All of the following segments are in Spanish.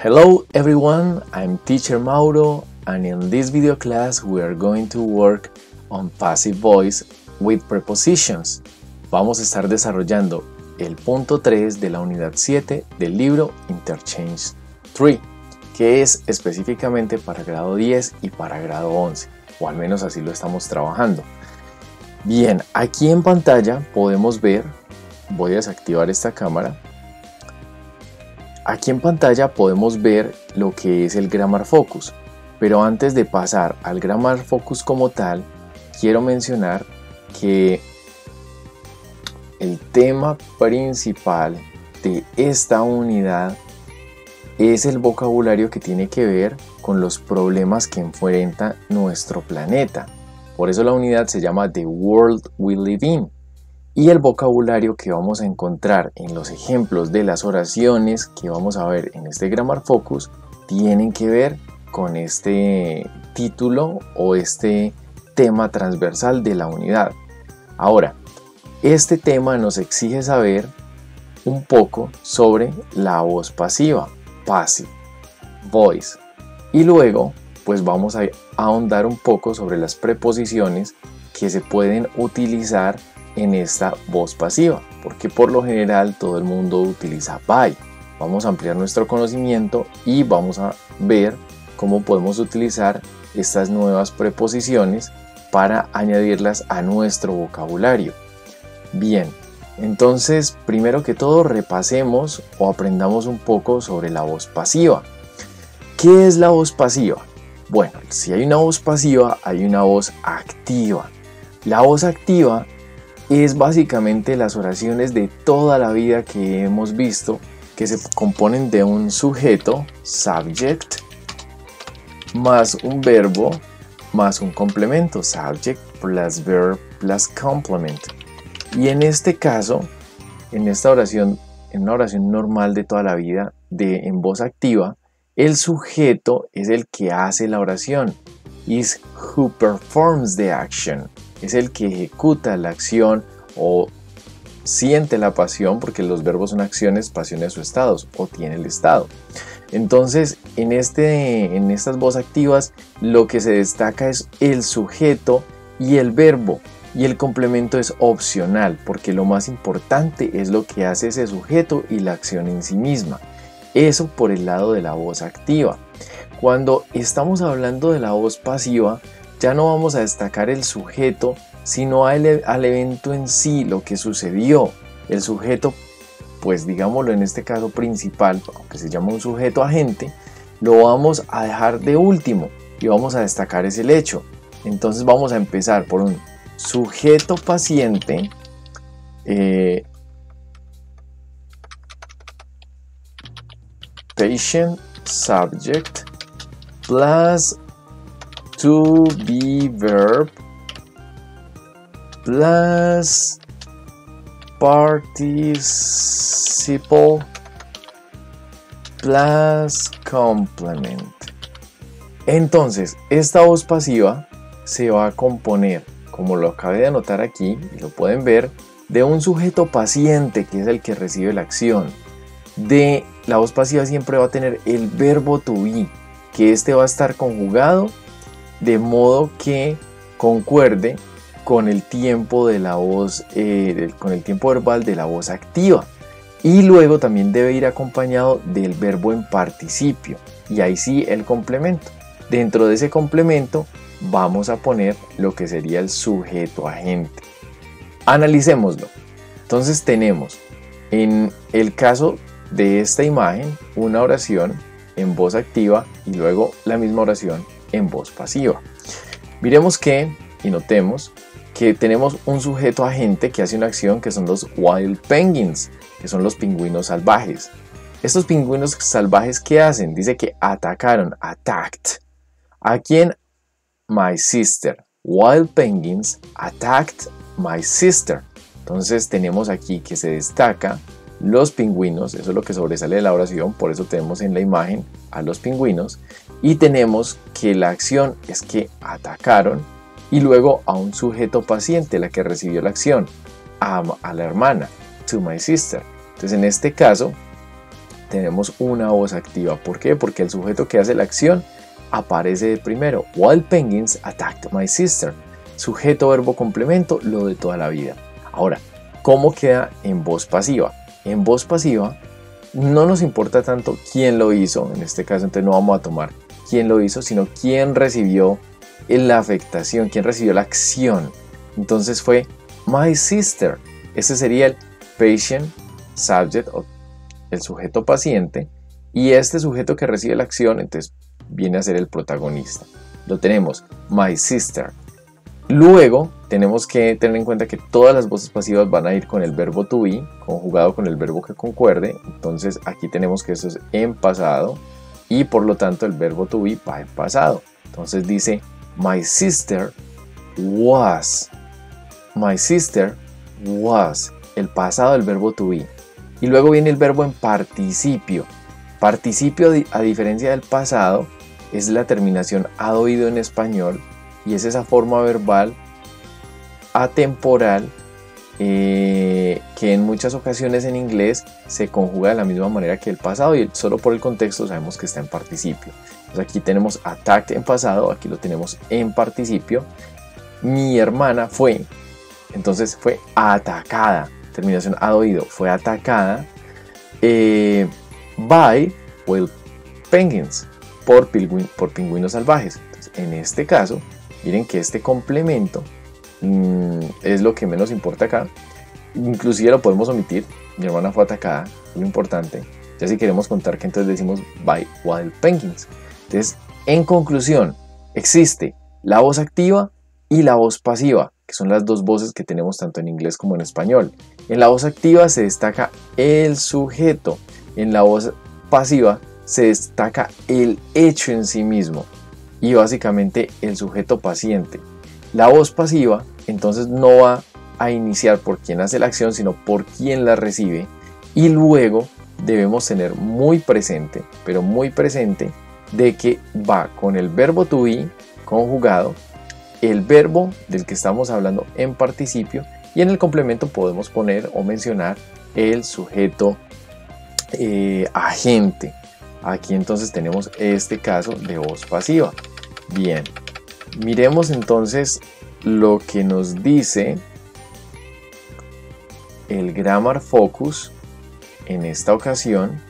Hello everyone, I'm Teacher Mauro, and in this video class we are going to work on passive voice with prepositions. Vamos a estar desarrollando el punto 3 de la unidad 7 del libro Interchange 3, que es específicamente para grado 10 y para grado 11, o al menos así lo estamos trabajando. Bien, aquí en pantalla podemos ver, voy a desactivar esta cámara. Aquí en pantalla podemos ver lo que es el Grammar Focus, pero antes de pasar al Grammar Focus como tal, quiero mencionar que el tema principal de esta unidad es el vocabulario que tiene que ver con los problemas que enfrenta nuestro planeta. Por eso la unidad se llama The World We Live In. Y el vocabulario que vamos a encontrar en los ejemplos de las oraciones que vamos a ver en este Grammar Focus tienen que ver con este título o este tema transversal de la unidad. Ahora, este tema nos exige saber un poco sobre la voz pasiva, passive voice. Y luego, pues vamos a ahondar un poco sobre las preposiciones que se pueden utilizar en esta voz pasiva, porque por lo general todo el mundo utiliza by. Vamos a ampliar nuestro conocimiento y vamos a ver cómo podemos utilizar estas nuevas preposiciones para añadirlas a nuestro vocabulario. Bien, entonces primero que todo repasemos o aprendamos un poco sobre la voz pasiva. ¿Qué es la voz pasiva? Bueno, si hay una voz pasiva, hay una voz activa. La voz activa es básicamente las oraciones de toda la vida que hemos visto, que se componen de un sujeto, subject, más un verbo, más un complemento, subject plus verb plus complement. Y en este caso, en esta oración, en una oración normal de toda la vida, en voz activa, el sujeto es el que hace la oración. Is who performs the action. Es el que ejecuta la acción o siente la pasión, porque los verbos son acciones, pasiones o estados, o tiene el estado. Entonces, en estas voces activas, lo que se destaca es el sujeto y el verbo, y el complemento es opcional, porque lo más importante es lo que hace ese sujeto y la acción en sí misma. Eso por el lado de la voz activa. Cuando estamos hablando de la voz pasiva, ya no vamos a destacar el sujeto, sino al evento en sí, lo que sucedió. El sujeto, pues digámoslo en este caso principal, aunque se llama un sujeto agente, lo vamos a dejar de último y vamos a destacar ese hecho. Entonces vamos a empezar por un sujeto paciente, patient subject plus to be verb plus participle plus complement. Entonces, esta voz pasiva se va a componer, como lo acabé de anotar aquí, y lo pueden ver, de un sujeto paciente, que es el que recibe la acción. La voz pasiva siempre va a tener el verbo to be, que este va a estar conjugado de modo que concuerde con el tiempo de la voz, con el tiempo verbal de la voz activa, y luego también debe ir acompañado del verbo en participio, y ahí sí el complemento. Dentro de ese complemento vamos a poner lo que sería el sujeto agente. Analicémoslo. Entonces tenemos en el caso de esta imagen una oración en voz activa y luego la misma oración en voz pasiva. Miremos y notemos que tenemos un sujeto agente que hace una acción, que son los wild penguins, que son los pingüinos salvajes. Estos pingüinos salvajes, ¿qué hacen? Dice que atacaron, attacked. ¿A quién? My sister. Wild penguins attacked my sister. Entonces tenemos aquí que se destaca los pingüinos, eso es lo que sobresale de la oración, por eso tenemos en la imagen a los pingüinos, y tenemos que la acción es que atacaron, y luego a un sujeto paciente, la que recibió la acción, a la hermana, to my sister. Entonces en este caso tenemos una voz activa. ¿Por qué? Porque el sujeto que hace la acción aparece de primero. Wild penguins attacked my sister. Sujeto, verbo, complemento, lo de toda la vida. Ahora, ¿cómo queda en voz pasiva? En voz pasiva no nos importa tanto quién lo hizo, en este caso entonces no vamos a tomar quién lo hizo, sino quién recibió la afectación, quién recibió la acción. Entonces fue my sister. Ese sería el patient subject o el sujeto paciente, y este sujeto que recibe la acción entonces viene a ser el protagonista. Lo tenemos, my sister. Luego tenemos que tener en cuenta que todas las voces pasivas van a ir con el verbo to be, conjugado con el verbo que concuerde. Entonces aquí tenemos que eso es en pasado y por lo tanto el verbo to be va en pasado. Entonces dice my sister was. My sister was, el pasado del verbo to be. Y luego viene el verbo en participio. Participio, a diferencia del pasado, es la terminación ad oído en español y es esa forma verbal atemporal que en muchas ocasiones en inglés se conjuga de la misma manera que el pasado, y solo por el contexto sabemos que está en participio. Entonces aquí tenemos attacked en pasado, aquí lo tenemos en participio. Mi hermana fue, entonces fue atacada, terminación ad oído, fue atacada by wild penguins, por pingüinos salvajes. Entonces, en este caso, miren que este complemento es lo que menos importa acá. Inclusive lo podemos omitir. Mi hermana fue atacada, es lo importante. Ya si queremos contar que entonces decimos by wild penguins. Entonces, en conclusión, existe la voz activa y la voz pasiva, que son las dos voces que tenemos tanto en inglés como en español. En la voz activa se destaca el sujeto. En la voz pasiva se destaca el hecho en sí mismo y básicamente el sujeto paciente. La voz pasiva entonces no va a iniciar por quien hace la acción, sino por quien la recibe, y luego debemos tener muy presente, pero muy presente, de que va con el verbo to be conjugado, el verbo del que estamos hablando en participio, y en el complemento podemos poner o mencionar el sujeto agente. Aquí entonces tenemos este caso de voz pasiva. Bien, miremos entonces lo que nos dice el Grammar Focus en esta ocasión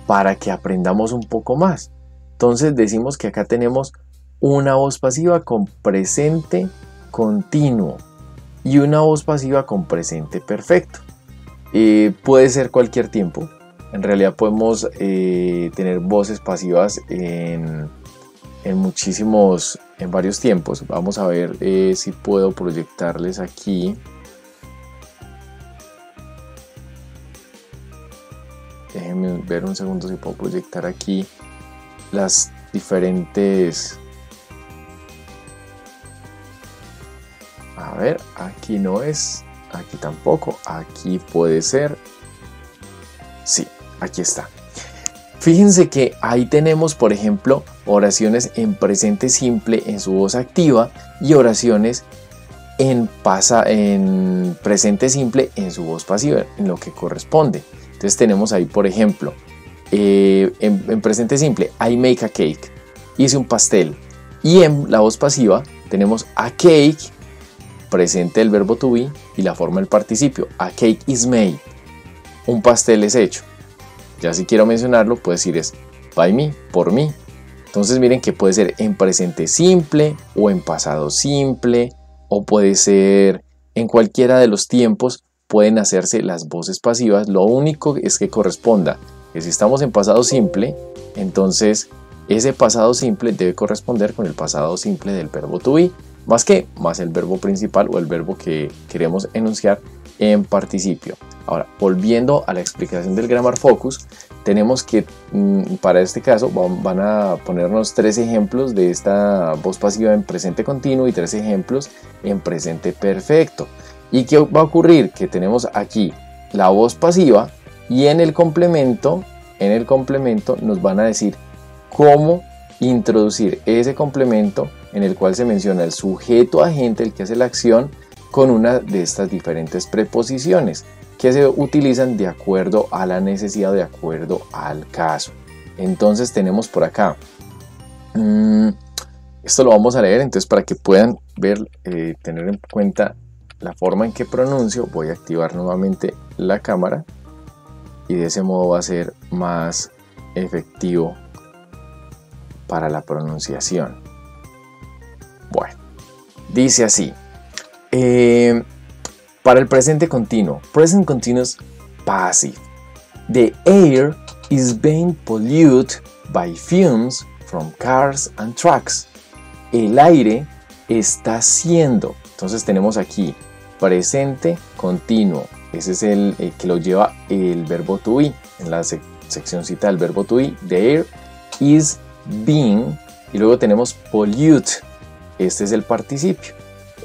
para que aprendamos un poco más. Entonces decimos que acá tenemos una voz pasiva con presente continuo y una voz pasiva con presente perfecto. Puede ser cualquier tiempo. En realidad podemos tener voces pasivas en varios tiempos. Vamos a ver si puedo proyectarles aquí. Déjenme ver un segundo si puedo proyectar aquí las diferentes. A ver, aquí no es, aquí tampoco, aquí puede ser. Sí, aquí está. Fíjense que ahí tenemos, por ejemplo, oraciones en presente simple en su voz activa y oraciones en presente simple en su voz pasiva, en lo que corresponde. Entonces tenemos ahí, por ejemplo, en presente simple, I make a cake, hice un pastel. Y en la voz pasiva tenemos a cake, presente del verbo to be y la forma del participio, a cake is made, un pastel es hecho. Ya si quiero mencionarlo, puedo decir es by me, por mí. Entonces miren que puede ser en presente simple o en pasado simple, o puede ser en cualquiera de los tiempos. Pueden hacerse las voces pasivas. Lo único es que corresponda que si estamos en pasado simple, entonces ese pasado simple debe corresponder con el pasado simple del verbo to be, más el verbo principal o el verbo que queremos enunciar en participio. Ahora, volviendo a la explicación del Grammar Focus, tenemos que para este caso van a ponernos 3 ejemplos de esta voz pasiva en presente continuo y 3 ejemplos en presente perfecto. ¿Y qué va a ocurrir? Que tenemos aquí la voz pasiva y en el complemento nos van a decir cómo introducir ese complemento en el cual se menciona el sujeto agente, el que hace la acción, con una de estas diferentes preposiciones, que se utilizan de acuerdo a la necesidad, de acuerdo al caso. Entonces tenemos por acá, esto lo vamos a leer, entonces para que puedan ver, tener en cuenta la forma en que pronuncio, voy a activar nuevamente la cámara y de ese modo va a ser más efectivo para la pronunciación. Bueno, dice así, para el presente continuo, present continuous passive, the air is being polluted by fumes from cars and trucks. El aire está siendo, entonces tenemos aquí presente continuo, ese es el que lo lleva el verbo to be, en la seccióncita del verbo to be, the air is being, y luego tenemos pollute, este es el participio,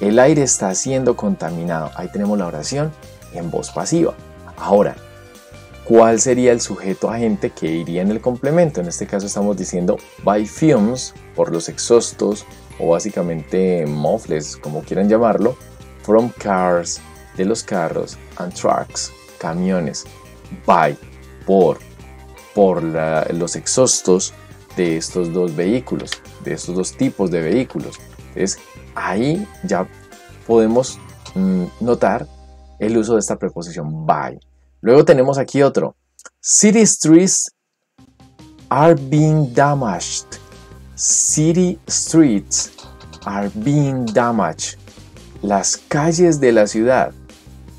el aire está siendo contaminado, ahí tenemos la oración en voz pasiva. Ahora, ¿cuál sería el sujeto agente que iría en el complemento? En este caso estamos diciendo by fumes, por los exhaustos, o básicamente muffles, como quieran llamarlo, from cars, de los carros, and trucks, camiones, by, por los exhaustos de estos dos vehículos, de estos dos tipos de vehículos. Entonces ahí ya podemos notar el uso de esta preposición by. Luego tenemos aquí otro, city streets are being damaged. City streets are being damaged. Las calles de la ciudad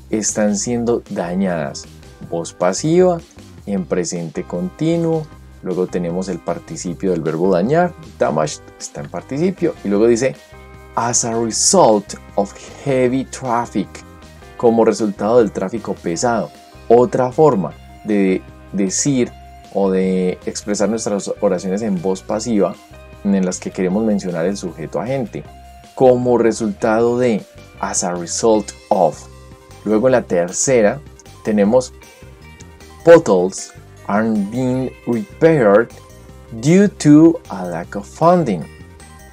están siendo dañadas. Voz pasiva en presente continuo. Luego tenemos el participio del verbo dañar. Damaged está en participio. Y luego dice as a result of heavy traffic. Como resultado del tráfico pesado. Otra forma de decir o de expresar nuestras oraciones en voz pasiva en las que queremos mencionar el sujeto agente, como resultado de, as a result of. Luego en la tercera tenemos potholes aren't being repaired due to a lack of funding.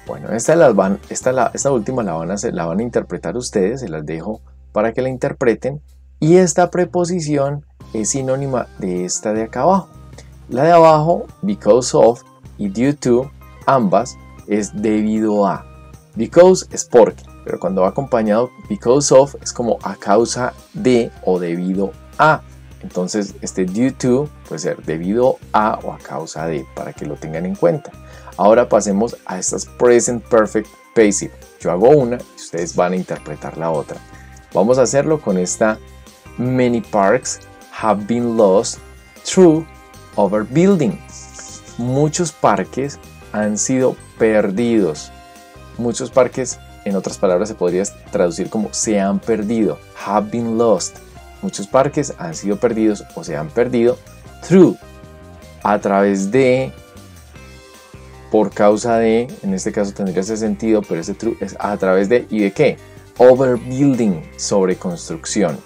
Bueno, esta última la van a interpretar ustedes, se las dejo para que la interpreten, y esta preposición es sinónima de esta de acá abajo. La de abajo, because of, y due to, ambas es debido a. Because es porque, pero cuando va acompañado because of es como a causa de o debido a. Entonces este due to puede ser debido a o a causa de, para que lo tengan en cuenta. Ahora pasemos a estas present perfect passive. Yo hago una y ustedes van a interpretar la otra. Vamos a hacerlo con esta many parks have been lost through overbuilding. Muchos parques han sido perdidos. Muchos parques, en otras palabras, se podría traducir como se han perdido. Have been lost. Muchos parques han sido perdidos o se han perdido. Through, a través de, por causa de, en este caso tendría ese sentido, pero ese through es a través de, ¿y de qué? Overbuilding, sobre construcción.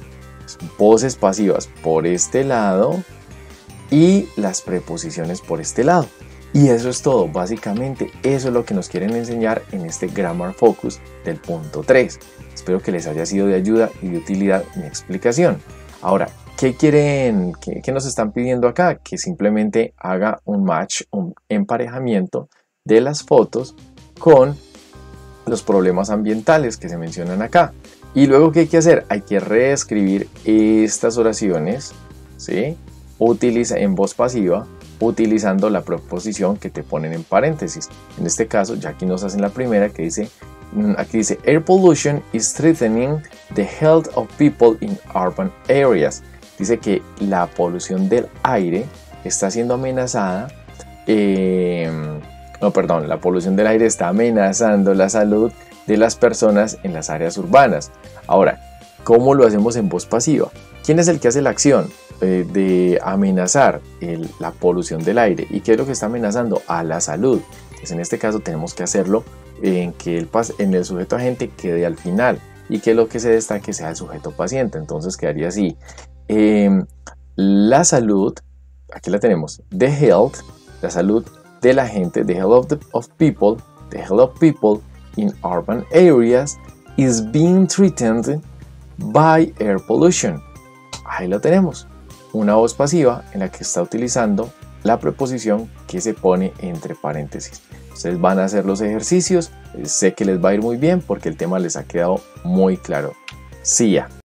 Voces pasivas por este lado y las preposiciones por este lado. Y eso es todo, básicamente eso es lo que nos quieren enseñar en este Grammar Focus del punto 3. Espero que les haya sido de ayuda y de utilidad mi explicación. Ahora, ¿qué quieren? ¿Qué nos están pidiendo acá? Que simplemente haga un match, un emparejamiento de las fotos con los problemas ambientales que se mencionan acá. Y luego, ¿qué hay que hacer? Hay que reescribir estas oraciones, ¿sí? Utiliza en voz pasiva, utilizando la preposición que te ponen en paréntesis. En este caso, ya aquí nos hacen la primera que dice, aquí dice, air pollution is threatening the health of people in urban areas. Dice que la polución del aire está siendo amenazada, la polución del aire está amenazando la salud de las personas en las áreas urbanas. Ahora, ¿cómo lo hacemos en voz pasiva? ¿Quién es el que hace la acción de amenazar la polución del aire? ¿Y qué es lo que está amenazando? A la salud. Pues en este caso tenemos que hacerlo en el sujeto agente quede al final y que lo que se destaque sea el sujeto paciente. Entonces quedaría así. La salud, aquí la tenemos, the health, la salud de la gente, the health of people in urban areas is being threatened by air pollution. Ahí lo tenemos, una voz pasiva en la que está utilizando la preposición que se pone entre paréntesis. Ustedes van a hacer los ejercicios, sé que les va a ir muy bien porque el tema les ha quedado muy claro. See ya.